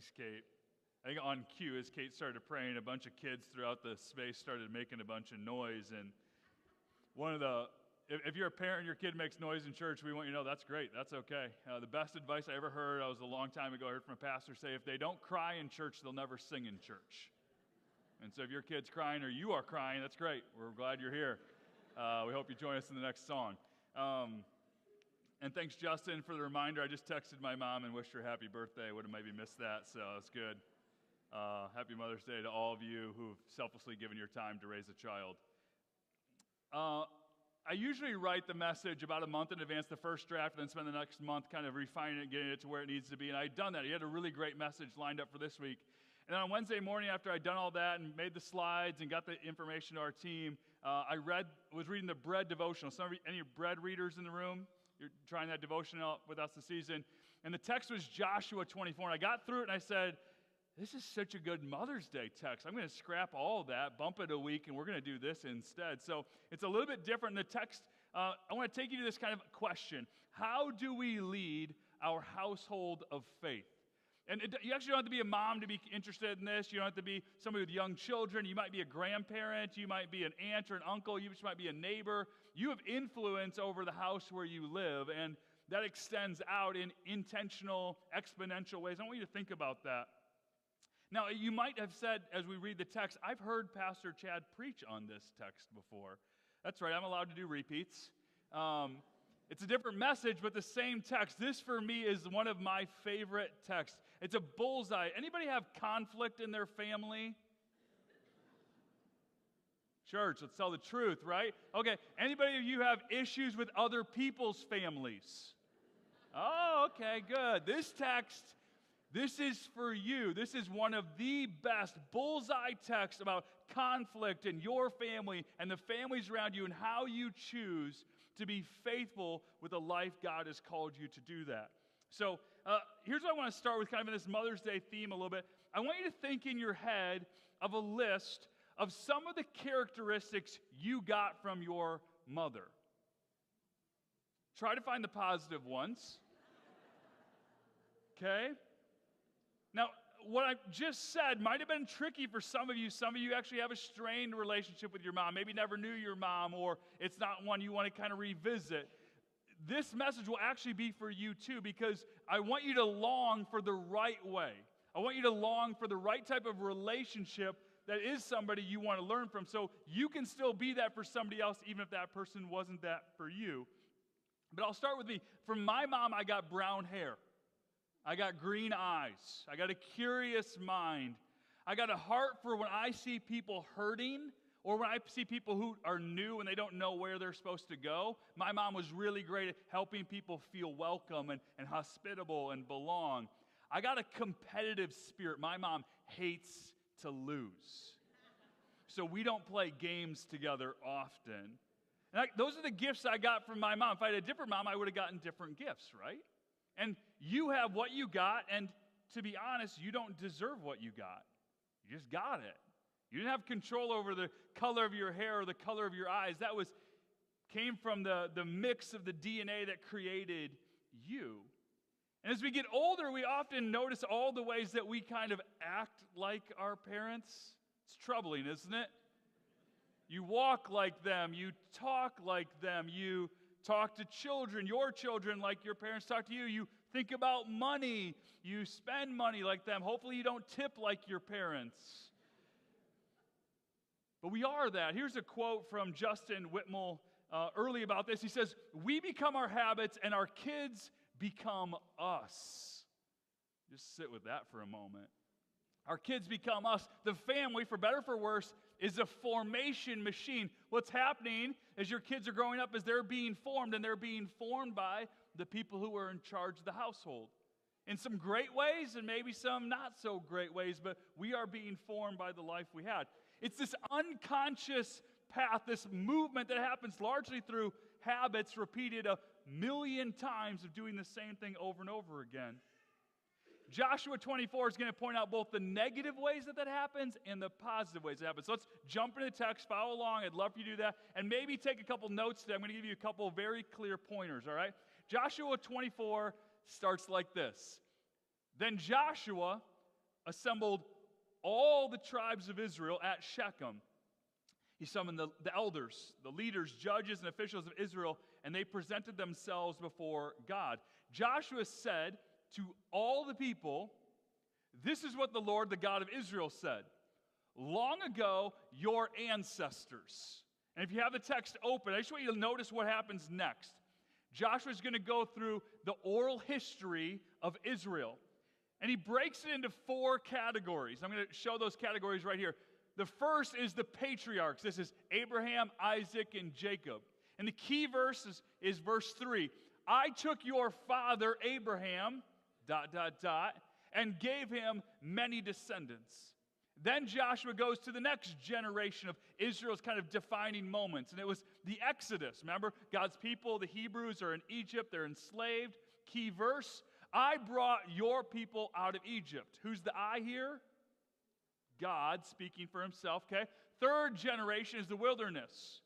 Thanks, Kate. I think on cue, as Kate started praying, a bunch of kids throughout the space started making a bunch of noise. And if you're a parent and your kid makes noise in church, we want you to know that's great. That's okay. The best advice I ever heard, I was a long time ago, I heard from a pastor say, if they don't cry in church, they'll never sing in church. And so if your kid's crying or you are crying, that's great. We're glad you're here. We hope you join us in the next song. And thanks, Justin, for the reminder. I just texted my mom and wished her happy birthday. Would have maybe missed that, so that's good. Happy Mother's Day to all of you who've selflessly given your time to raise a child. I usually write the message about a month in advance, the first draft, and then spend the next month kind of refining it, getting it to where it needs to be. And I'd done that. He had a really great message lined up for this week. And then on Wednesday morning, after I'd done all that and made the slides and got the information to our team, I was reading the Bread devotional. Any Bread readers in the room? You're trying that devotion out with us this season. And the text was Joshua 24. And I got through it and I said, this is such a good Mother's Day text. I'm going to scrap all of that, bump it a week, and we're going to do this instead. So it's a little bit different in the text. I want to take you to this kind of question. How do we lead our household of faith? And you actually don't have to be a mom to be interested in this. You don't have to be somebody with young children. You might be a grandparent. You might be an aunt or an uncle. You just might be a neighbor. You have influence over the house where you live, and that extends out in intentional, exponential ways. I want you to think about that. Now, you might have said, as we read the text, I've heard Pastor Chad preach on this text before. That's right, I'm allowed to do repeats. It's a different message, but the same text. This, for me, is one of my favorite texts. It's a bullseye. Anybody have conflict in their family? Church, let's tell the truth, right? Okay, anybody of you have issues with other people's families? Oh, okay, good. This text, this is for you. This is one of the best bullseye texts about conflict in your family and the families around you and how you choose to be faithful with the life God has called you to do that. So here's what I want to start with kind of in this Mother's Day theme a little bit. I want you to think in your head of a list of some of the characteristics you got from your mother. Try to find the positive ones. Okay? Now, what I just said might have been tricky for some of you. Some of you actually have a strained relationship with your mom, maybe never knew your mom, or it's not one you want to kind of revisit. This message will actually be for you too, because I want you to long for the right way. I want you to long for the right type of relationship that is somebody you want to learn from, so you can still be that for somebody else, even if that person wasn't that for you. But I'll start with me. From my mom, I got brown hair. I got green eyes. I got a curious mind. I got a heart for when I see people hurting or when I see people who are new and they don't know where they're supposed to go. My mom was really great at helping people feel welcome and hospitable and belong. I got a competitive spirit. My mom hates to lose. So we don't play games together often. And those are the gifts I got from my mom. If I had a different mom, I would have gotten different gifts, right? And you have what you got, and to be honest, you don't deserve what you got. You just got it. You didn't have control over the color of your hair or the color of your eyes. That came from the mix of the DNA that created you. And as we get older, we often notice all the ways that we kind of act like our parents. It's troubling, isn't it? You walk like them. You talk like them. You talk to children, your children, like your parents talk to you. You think about money. You spend money like them. Hopefully you don't tip like your parents. But we are that. Here's a quote from Justin Whitmel early about this. He says, "We become our habits and our kids become us." Just sit with that for a moment. Our kids become us. The family, for better or for worse, is a formation machine. What's happening as your kids are growing up is they're being formed, and they're being formed by the people who are in charge of the household. In some great ways and maybe some not so great ways, but we are being formed by the life we had. It's this unconscious path, this movement that happens largely through habits repeated 1,000,000 times of doing the same thing over and over again. Joshua 24 is going to point out both the negative ways that happens and the positive ways that happens. So let's jump into the text, follow along. I'd love for you to do that. And maybe take a couple notes today. I'm going to give you a couple of very clear pointers, all right? Joshua 24 starts like this. Then Joshua assembled all the tribes of Israel at Shechem. He summoned the elders, the leaders, judges, and officials of Israel, and they presented themselves before God. Joshua said to all the people, "This is what the Lord, the God of Israel, said. Long ago, your ancestors." And if you have the text open, I just want you to notice what happens next. Joshua is going to go through the oral history of Israel. And he breaks it into 4 categories. I'm going to show those categories right here. The first is the patriarchs. This is Abraham, Isaac, and Jacob. And the key verse is verse 3. "I took your father Abraham, ... and gave him many descendants." Then Joshua goes to the next generation of Israel's kind of defining moments, and it was the Exodus. Remember, God's people, the Hebrews, are in Egypt. They're enslaved. Key verse, "I brought your people out of Egypt." Who's the I here? God speaking for himself, okay? Third generation is the wilderness,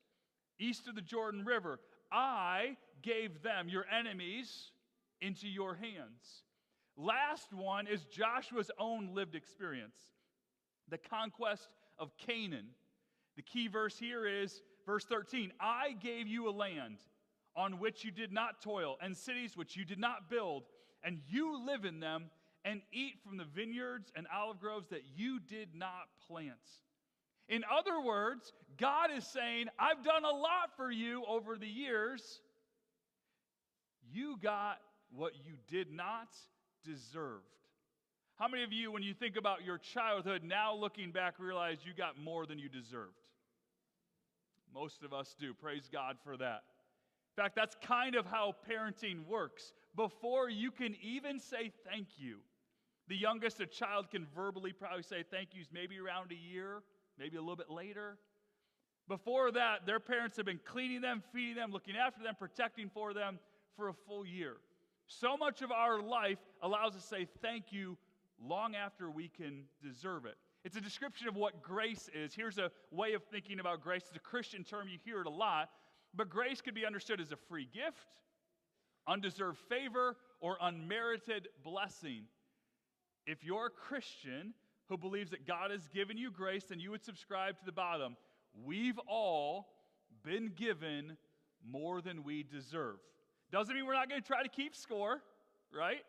east of the Jordan River. "I gave them, your enemies, into your hands." Last one is Joshua's own lived experience, the conquest of Canaan. The key verse here is verse 13. "I gave you a land on which you did not toil, and cities which you did not build, and you live in them, and eat from the vineyards and olive groves that you did not plant." In other words, God is saying, I've done a lot for you over the years. You got what you did not deserve. How many of you, when you think about your childhood, now looking back, realize you got more than you deserved? Most of us do. Praise God for that. In fact, that's kind of how parenting works. Before you can even say thank you, the youngest a child can verbally probably say thank yous maybe around a year, maybe a little bit later. Before that, their parents have been cleaning them, feeding them, looking after them, protecting for them for a full year. So much of our life allows us to say thank you long after we can deserve it. It's a description of what grace is. Here's a way of thinking about grace. It's a Christian term. You hear it a lot. But grace could be understood as a free gift, undeserved favor, or unmerited blessing. If you're a Christian who believes that God has given you grace, then you would subscribe to the bottom. We've all been given more than we deserve. Doesn't mean we're not going to try to keep score, right?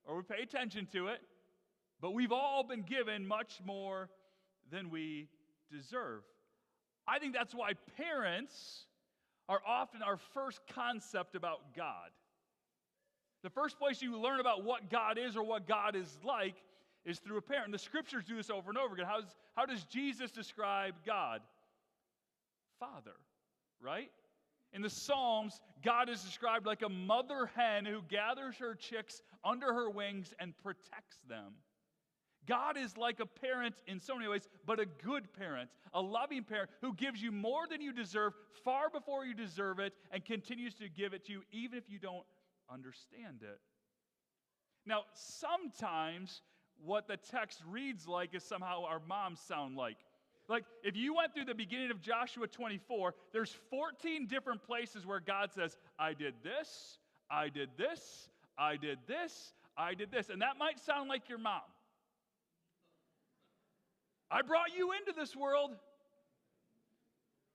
Or we pay attention to it. But we've all been given much more than we deserve. I think that's why parents are often our first concept about God. The first place you learn about what God is or what God is like is through a parent. And the scriptures do this over and over again. How does Jesus describe God? Father, right? In the Psalms, God is described like a mother hen who gathers her chicks under her wings and protects them. God is like a parent in so many ways, but a good parent, a loving parent who gives you more than you deserve far before you deserve it and continues to give it to you even if you don't understand it. Now, sometimes what the text reads like is somehow our moms sound like. Like, if you went through the beginning of Joshua 24, there's 14 different places where God says, I did this, I did this, I did this, I did this. And that might sound like your mom. I brought you into this world.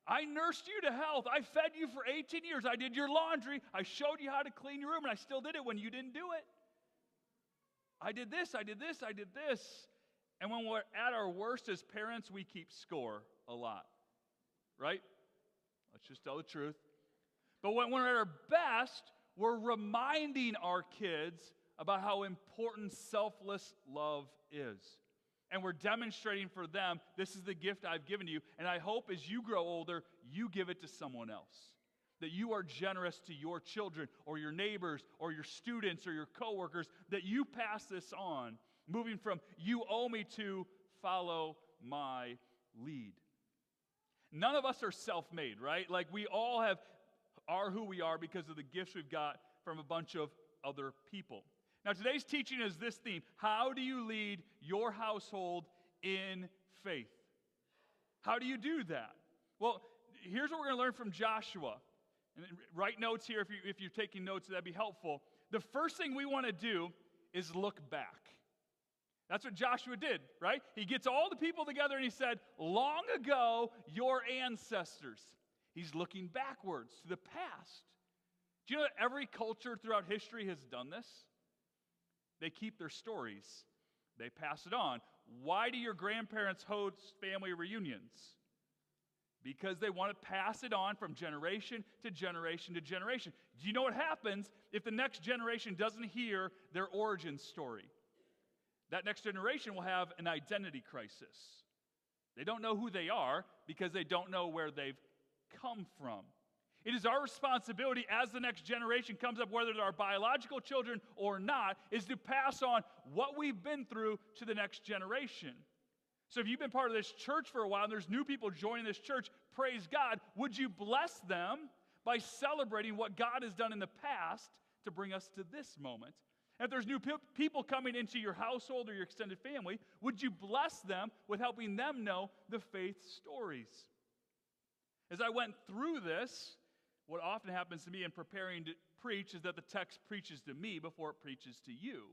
I nursed you to health. I fed you for 18 years. I did your laundry. I showed you how to clean your room, and I still did it when you didn't do it. I did this, I did this, I did this. And when we're at our worst as parents, we keep score a lot, right? Let's just tell the truth. But when we're at our best, we're reminding our kids about how important selfless love is. And we're demonstrating for them, this is the gift I've given you. And I hope as you grow older, you give it to someone else. That you are generous to your children or your neighbors or your students or your coworkers. That you pass this on, moving from you owe me to follow my lead. None of us are self-made, right? Like we all are who we are because of the gifts we've got from a bunch of other people. Now, today's teaching is this theme. How do you lead your household in faith? How do you do that? Well, here's what we're going to learn from Joshua. And write notes here if you're taking notes, that'd be helpful. The first thing we want to do is look back. That's what Joshua did, right? He gets all the people together and he said, long ago, your ancestors. He's looking backwards to the past. Do you know that every culture throughout history has done this? They keep their stories. They pass it on. Why do your grandparents host family reunions? Because they want to pass it on from generation to generation to generation. Do you know what happens if the next generation doesn't hear their origin story? That next generation will have an identity crisis. They don't know who they are because they don't know where they've come from. It is our responsibility as the next generation comes up, whether they're our biological children or not, is to pass on what we've been through to the next generation. So if you've been part of this church for a while and there's new people joining this church, praise God, would you bless them by celebrating what God has done in the past to bring us to this moment? If there's new people coming into your household or your extended family, would you bless them with helping them know the faith stories? As I went through this, what often happens to me in preparing to preach is that the text preaches to me before it preaches to you.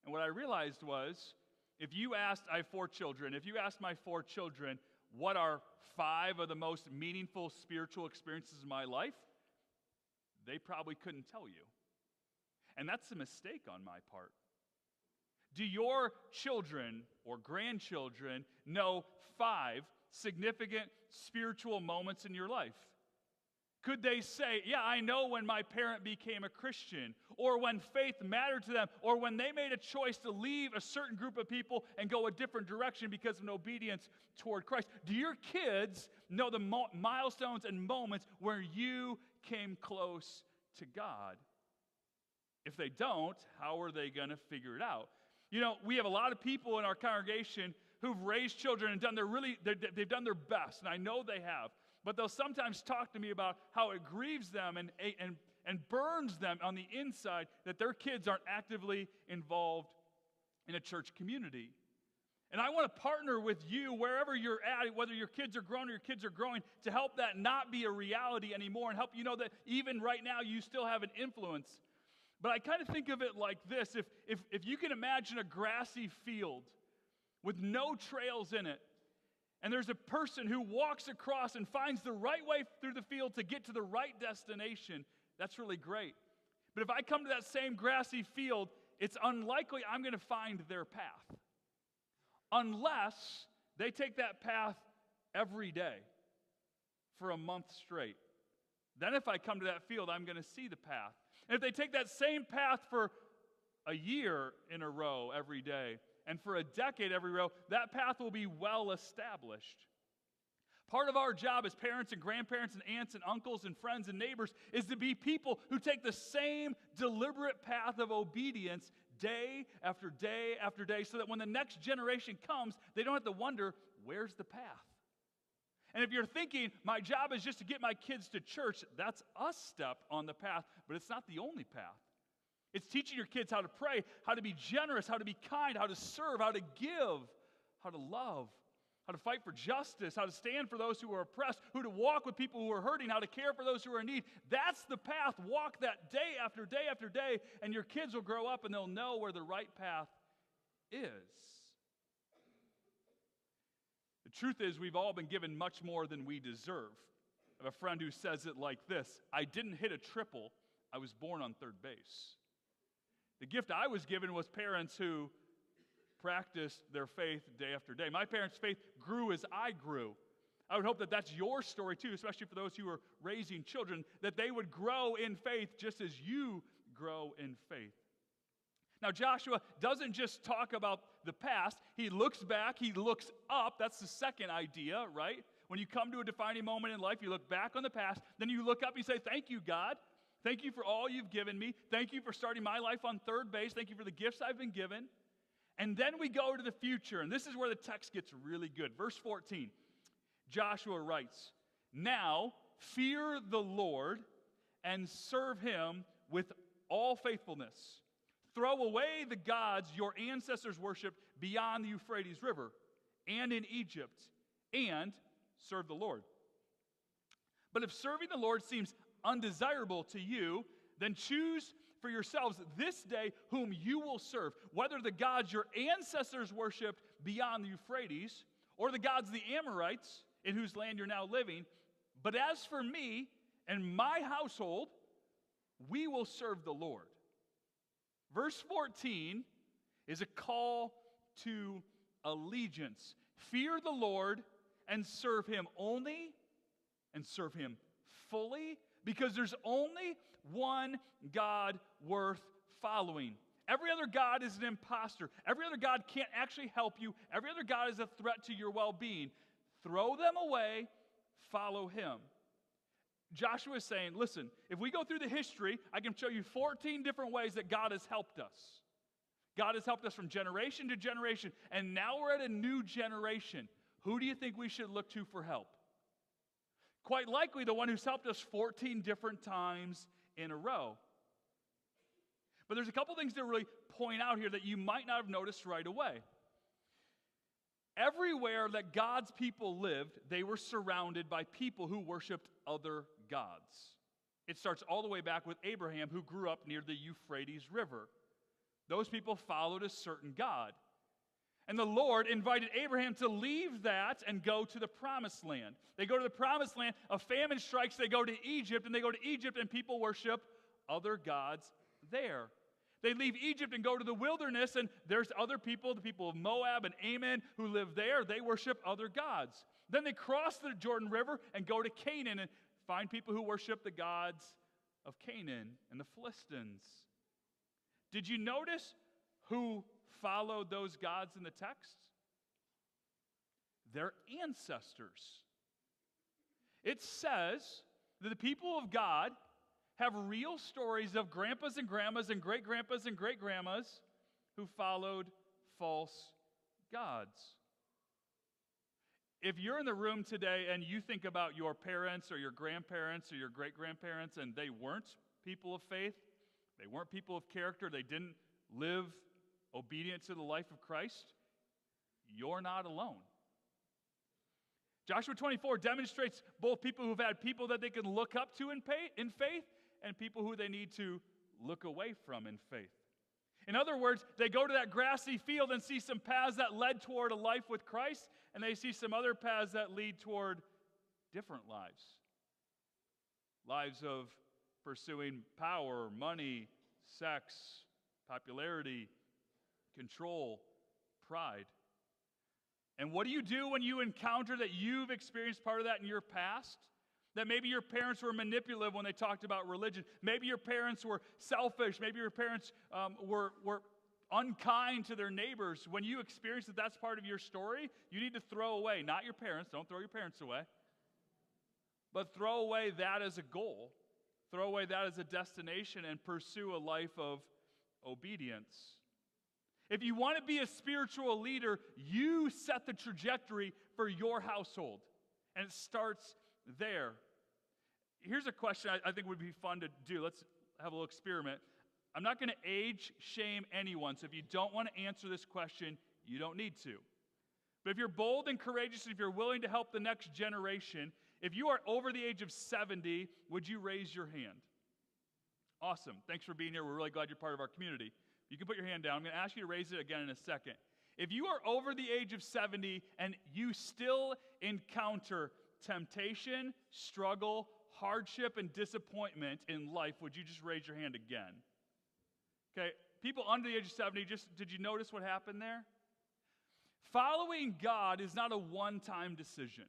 And what I realized was, if you asked, I have 4 children, if you asked my 4 children, what are 5 of the most meaningful spiritual experiences in my life, they probably couldn't tell you. And that's a mistake on my part. Do your children or grandchildren know 5 significant spiritual moments in your life? Could they say, yeah, I know when my parent became a Christian, or when faith mattered to them, or when they made a choice to leave a certain group of people and go a different direction because of an obedience toward Christ? Do your kids know the milestones and moments where you came close to God? If they don't, how are they going to figure it out? You know, we have a lot of people in our congregation who've raised children and they've done their best, and I know they have. But they'll sometimes talk to me about how it grieves them and burns them on the inside that their kids aren't actively involved in a church community. And I want to partner with you wherever you're at, whether your kids are grown or your kids are growing, to help that not be a reality anymore and help you know that even right now you still have an influence. But I kind of think of it like this. If you can imagine a grassy field with no trails in it, and there's a person who walks across and finds the right way through the field to get to the right destination, that's really great. But if I come to that same grassy field, it's unlikely I'm going to find their path. Unless they take that path every day for a month straight. Then if I come to that field, I'm going to see the path. And if they take that same path for a year in a row every day, and for a decade every row, that path will be well established. Part of our job as parents and grandparents and aunts and uncles and friends and neighbors is to be people who take the same deliberate path of obedience day after day after day, so that when the next generation comes, they don't have to wonder, where's the path? And if you're thinking, my job is just to get my kids to church, that's a step on the path, but it's not the only path. It's teaching your kids how to pray, how to be generous, how to be kind, how to serve, how to give, how to love, how to fight for justice, how to stand for those who are oppressed, who to walk with people who are hurting, how to care for those who are in need. That's the path. Walk that day after day after day, and your kids will grow up and they'll know where the right path is. The truth is, we've all been given much more than we deserve. I have a friend who says it like this: I didn't hit a triple, I was born on third base. The gift I was given was parents who practiced their faith day after day. My parents' faith grew as I grew. I would hope that that's your story too, especially for those who are raising children, that they would grow in faith just as you grow in faith. Now, Joshua doesn't just talk about the past. He looks back, he looks up. That's the second idea, right? When you come to a defining moment in life, you look back on the past, then you look up and you say, thank you, God. Thank you for all you've given me. Thank you for starting my life on third base. Thank you for the gifts I've been given. And then we go to the future, and this is where the text gets really good. Verse 14, Joshua writes, now fear the Lord and serve him with all faithfulness. Throw away the gods your ancestors worshipped beyond the Euphrates River and in Egypt, and serve the Lord. But if serving the Lord seems undesirable to you, then choose for yourselves this day whom you will serve, whether the gods your ancestors worshipped beyond the Euphrates, or the gods of the Amorites, in whose land you're now living. But as for me and my household, we will serve the Lord. Verse 14 is a call to allegiance. Fear the Lord and serve him only and serve him fully, because there's only one God worth following. Every other God is an imposter. Every other God can't actually help you. Every other God is a threat to your well-being. Throw them away, follow him. Joshua is saying, listen, if we go through the history, I can show you 14 different ways that God has helped us. God has helped us from generation to generation, and now we're at a new generation. Who do you think we should look to for help? Quite likely the one who's helped us 14 different times in a row. But there's a couple things to really point out here that you might not have noticed right away. Everywhere that God's people lived, they were surrounded by people who worshiped other gods. It starts all the way back with Abraham, who grew up near the Euphrates River. Those people followed a certain God. And the Lord invited Abraham to leave that and go to the promised land. They go to the promised land, a famine strikes, they go to Egypt, and people worship other gods there. They leave Egypt and go to the wilderness, and there's other people, the people of Moab and Ammon, who live there. They worship other gods. Then they cross the Jordan River and go to Canaan and find people who worship the gods of Canaan and the Philistines. Did you notice who followed those gods in the text? Their ancestors. It says that the people of God have real stories of grandpas and grandmas and great-grandpas and great-grandmas who followed false gods. If you're in the room today and you think about your parents or your grandparents or your great-grandparents and they weren't people of faith, they weren't people of character, they didn't live obedient to the life of Christ, you're not alone. Joshua 24 demonstrates both people who've had people that they can look up to in faith and people who they need to look away from in faith. In other words, they go to that grassy field and see some paths that led toward a life with Christ, and they see some other paths that lead toward different lives. Lives of pursuing power, money, sex, popularity, control, pride. And what do you do when you encounter that you've experienced part of that in your past? That maybe your parents were manipulative when they talked about religion. Maybe your parents were selfish. Maybe your parents were unkind to their neighbors. When you experience that that's part of your story, you need to throw away, not your parents, don't throw your parents away, but throw away that as a goal. Throw away that as a destination and pursue a life of obedience. If you want to be a spiritual leader, you set the trajectory for your household. And it starts there. Here's a question I think would be fun to do. Let's have a little experiment. I'm not going to age shame anyone, so if you don't want to answer this question, you don't need to. But if you're bold and courageous, and if you're willing to help the next generation, if you are over the age of 70, would you raise your hand? Awesome. Thanks for being here. We're really glad you're part of our community. You can put your hand down. I'm going to ask you to raise it again in a second. If you are over the age of 70 and you still encounter temptation, struggle, hardship, and disappointment in life, would you just raise your hand again? Okay, people under the age of 70, did you notice what happened there? Following God is not a one-time decision.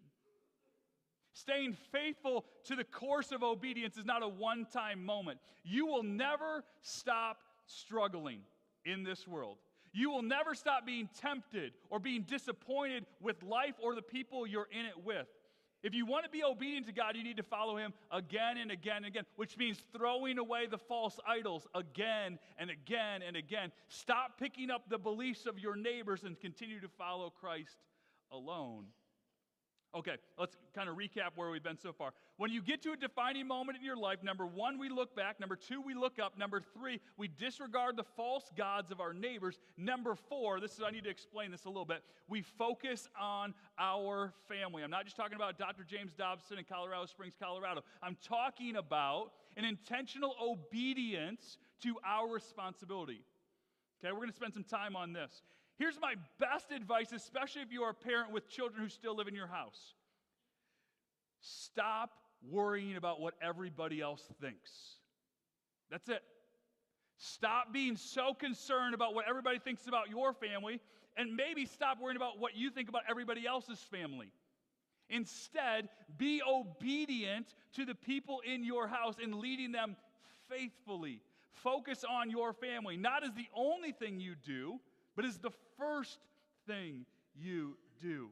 Staying faithful to the course of obedience is not a one-time moment. You will never stop struggling in this world. You will never stop being tempted or being disappointed with life or the people you're in it with. If you want to be obedient to God, you need to follow him again and again and again, which means throwing away the false idols again and again and again. Stop picking up the beliefs of your neighbors and continue to follow Christ alone. Okay, let's kind of recap where we've been so far. When you get to a defining moment in your life, number one, we look back. Number two, we look up. Number three, we disregard the false gods of our neighbors. Number four, I need to explain this a little bit. We focus on our family. I'm not just talking about Dr. James Dobson in Colorado Springs, Colorado. I'm talking about an intentional obedience to our responsibility. Okay, we're going to spend some time on this. Here's my best advice, especially if you are a parent with children who still live in your house. Stop worrying about what everybody else thinks. That's it. Stop being so concerned about what everybody thinks about your family, and maybe stop worrying about what you think about everybody else's family. Instead, be obedient to the people in your house and leading them faithfully. Focus on your family, not as the only thing you do, but as the first thing you do.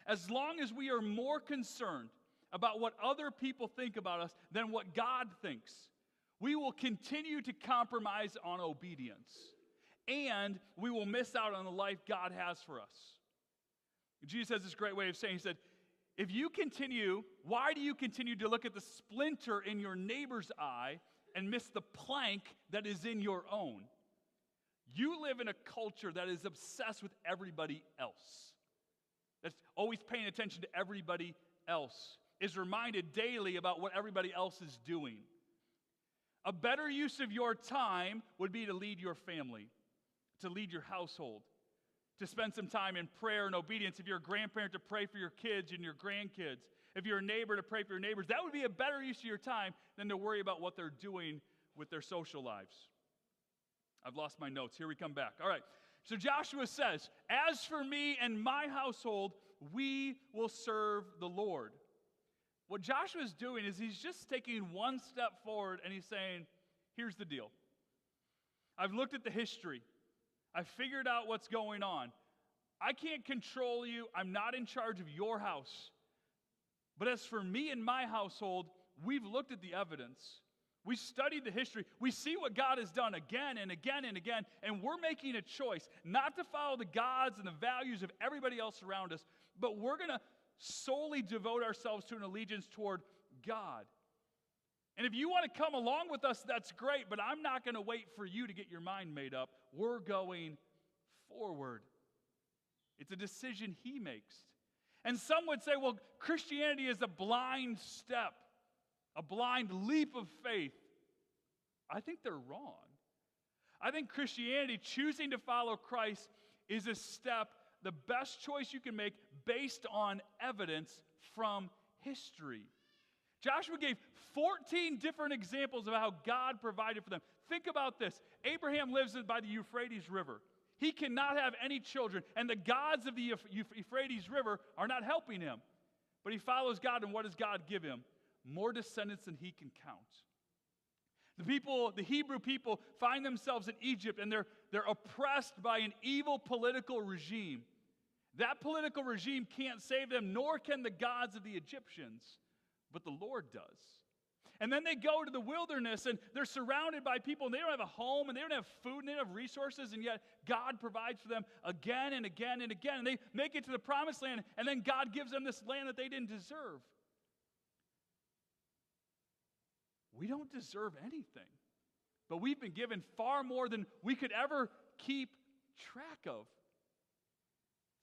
As long as we are more concerned about what other people think about us than what God thinks, we will continue to compromise on obedience, and we will miss out on the life God has for us. Jesus has this great way of saying, he said, why do you continue to look at the splinter in your neighbor's eye and miss the plank that is in your own? You live in a culture that is obsessed with everybody else, that's always paying attention to everybody else, is reminded daily about what everybody else is doing. A better use of your time would be to lead your family, to lead your household, to spend some time in prayer and obedience. If you're a grandparent, to pray for your kids and your grandkids. If you're a neighbor, to pray for your neighbors. That would be a better use of your time than to worry about what they're doing with their social lives. I've lost my notes. Here we come back. All right. So Joshua says, as for me and my household, we will serve the Lord. What Joshua's doing is he's just taking one step forward and he's saying, here's the deal. I've looked at the history. I've figured out what's going on. I can't control you. I'm not in charge of your house. But as for me and my household, we've looked at the evidence. We studied the history. We see what God has done again and again and again, and we're making a choice not to follow the gods and the values of everybody else around us, but we're going to solely devote ourselves to an allegiance toward God. And if you want to come along with us, that's great, but I'm not going to wait for you to get your mind made up. We're going forward. It's a decision he makes. And some would say, well, Christianity is a blind step, a blind leap of faith. I think they're wrong. I think Christianity, choosing to follow Christ, is a step, the best choice you can make based on evidence from history. Joshua gave 14 different examples of how God provided for them. Think about this. Abraham lives by the Euphrates River. He cannot have any children, and the gods of the Euphrates River are not helping him. But he follows God, and what does God give him? More descendants than he can count. The Hebrew people find themselves in Egypt, and they're oppressed by an evil political regime. That political regime can't save them, nor can the gods of the Egyptians, but the Lord does. And then they go to the wilderness, and they're surrounded by people, and they don't have a home, and they don't have food, and they don't have resources, and yet God provides for them again and again and again. And they make it to the promised land, and then God gives them this land that they didn't deserve. We don't deserve anything, but we've been given far more than we could ever keep track of.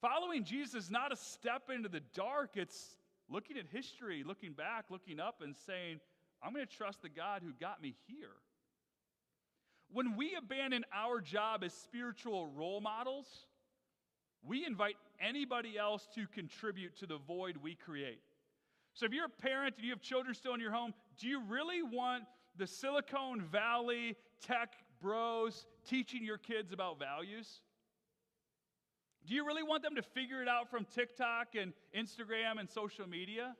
Following Jesus is not a step into the dark. It's looking at history, looking back, looking up, and saying, I'm going to trust the God who got me here. When we abandon our job as spiritual role models, we invite anybody else to contribute to the void we create. So if you're a parent and you have children still in your home, do you really want the Silicon Valley tech bros teaching your kids about values? Do you really want them to figure it out from TikTok and Instagram and social media?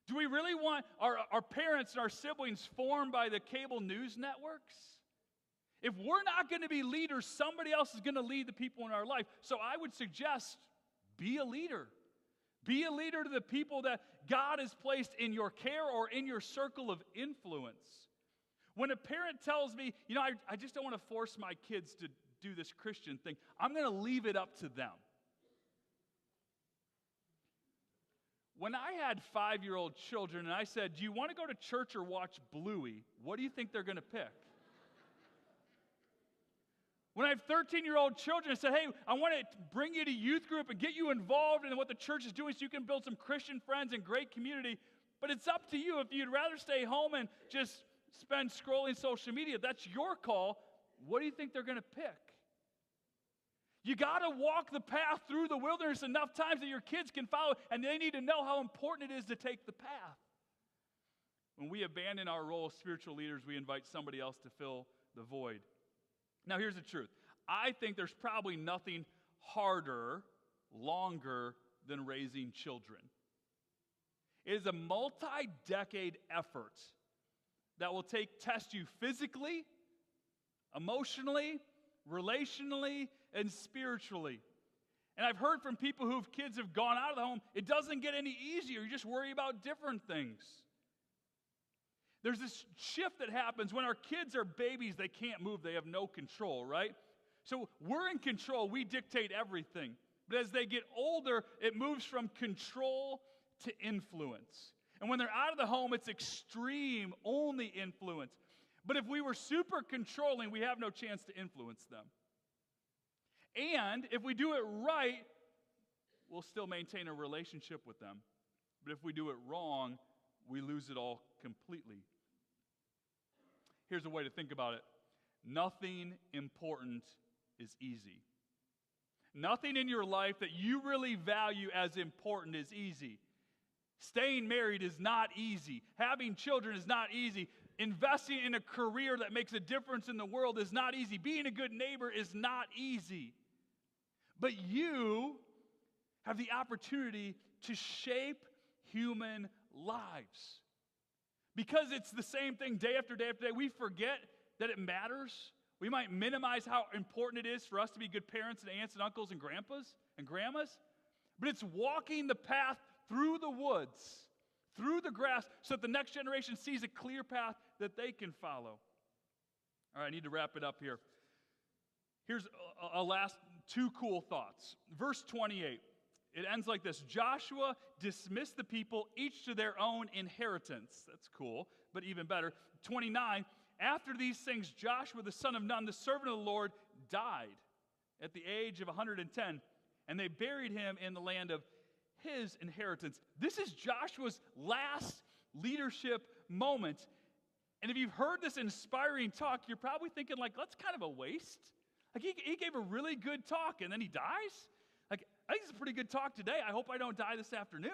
Do we really want our parents and our siblings formed by the cable news networks? If we're not going to be leaders, somebody else is going to lead the people in our life. So I would suggest, be a leader. Be a leader to the people that God has placed in your care or in your circle of influence. When a parent tells me, I just don't want to force my kids to do this Christian thing, I'm going to leave it up to them. When I had 5-year-old children and I said, do you want to go to church or watch Bluey? What do you think they're going to pick? When I have 13-year-old children, I said, hey, I want to bring you to youth group and get you involved in what the church is doing so you can build some Christian friends and great community. But it's up to you. If you'd rather stay home and just spend scrolling social media. That's your call. What do you think they're going to pick? You got to walk the path through the wilderness enough times that your kids can follow, and they need to know how important it is to take the path. When we abandon our role as spiritual leaders, we invite somebody else to fill the void. Now, here's the truth. I think there's probably nothing harder, longer than raising children. It is a multi-decade effort that will test you physically, emotionally, relationally, and spiritually. And I've heard from people whose kids have gone out of the home, it doesn't get any easier. You just worry about different things. There's this shift that happens when our kids are babies, they can't move, they have no control, right? So we're in control, we dictate everything. But as they get older, it moves from control to influence. And when they're out of the home, it's extreme, only influence. But if we were super controlling, we have no chance to influence them. And if we do it right, we'll still maintain a relationship with them. But if we do it wrong, we lose it all completely. Here's a way to think about it. Nothing important is easy. Nothing in your life that you really value as important is easy. Staying married is not easy. Having children is not easy. Investing in a career that makes a difference in the world is not easy. Being a good neighbor is not easy. But you have the opportunity to shape human lives. Because it's the same thing day after day after day, we forget that it matters. We might minimize how important it is for us to be good parents and aunts and uncles and grandpas and grandmas. But it's walking the path through the woods, through the grass, so that the next generation sees a clear path that they can follow. All right, I need to wrap it up here. Here's a last two cool thoughts. Verse 28, it ends like this. Joshua dismissed the people, each to their own inheritance. That's cool, but even better. 29, after these things, Joshua the son of Nun, the servant of the Lord, died at the age of 110, and they buried him in the land of his inheritance. This is Joshua's last leadership moment. And if you've heard this inspiring talk, you're probably thinking, like, that's kind of a waste. Like, he gave a really good talk, and then he dies? Like, I think it's a pretty good talk today. I hope I don't die this afternoon.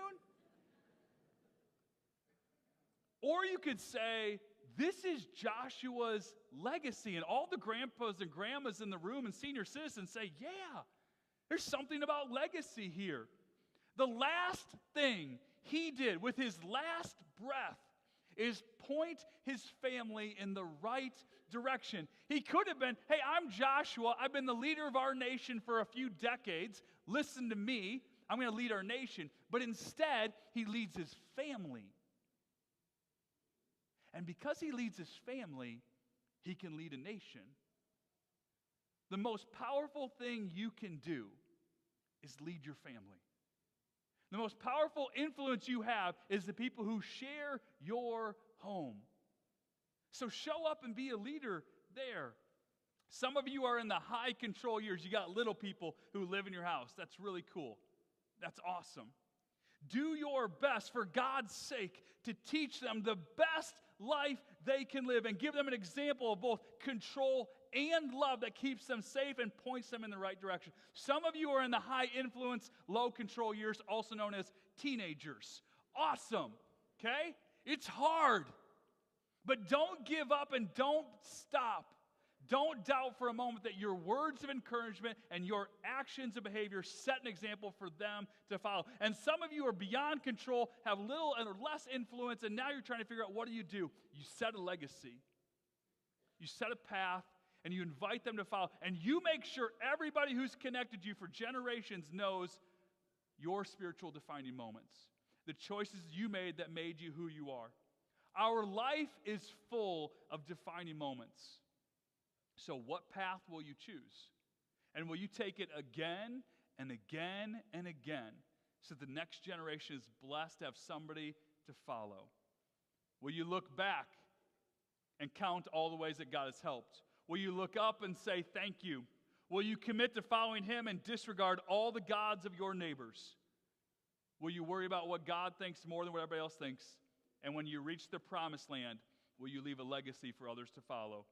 Or you could say, this is Joshua's legacy. And all the grandpas and grandmas in the room and senior citizens say, yeah, there's something about legacy here. The last thing he did with his last breath is point his family in the right direction. He could have been, hey, I'm Joshua. I've been the leader of our nation for a few decades. Listen to me. I'm going to lead our nation. But instead, he leads his family. And because he leads his family, he can lead a nation. The most powerful thing you can do is lead your family. The most powerful influence you have is the people who share your home. So show up and be a leader there. Some of you are in the high control years. You got little people who live in your house. That's really cool. That's awesome. Do your best for God's sake to teach them the best life they can live and give them an example of both control and love that keeps them safe and points them in the right direction. Some of you are in the high influence, low control years, also known as teenagers. Awesome, okay? It's hard, but don't give up and don't stop. Don't doubt for a moment that your words of encouragement and your actions and behavior set an example for them to follow. And some of you are beyond control, have little and less influence, and now you're trying to figure out, what do? You set a legacy. You set a path, and you invite them to follow. And you make sure everybody who's connected to you for generations knows your spiritual defining moments, the choices you made that made you who you are. Our life is full of defining moments. So what path will you choose? And will you take it again and again and again so the next generation is blessed to have somebody to follow? Will you look back and count all the ways that God has helped? Will you look up and say thank you? Will you commit to following him and disregard all the gods of your neighbors? Will you worry about what God thinks more than what everybody else thinks? And when you reach the promised land, Will you leave a legacy for others to follow?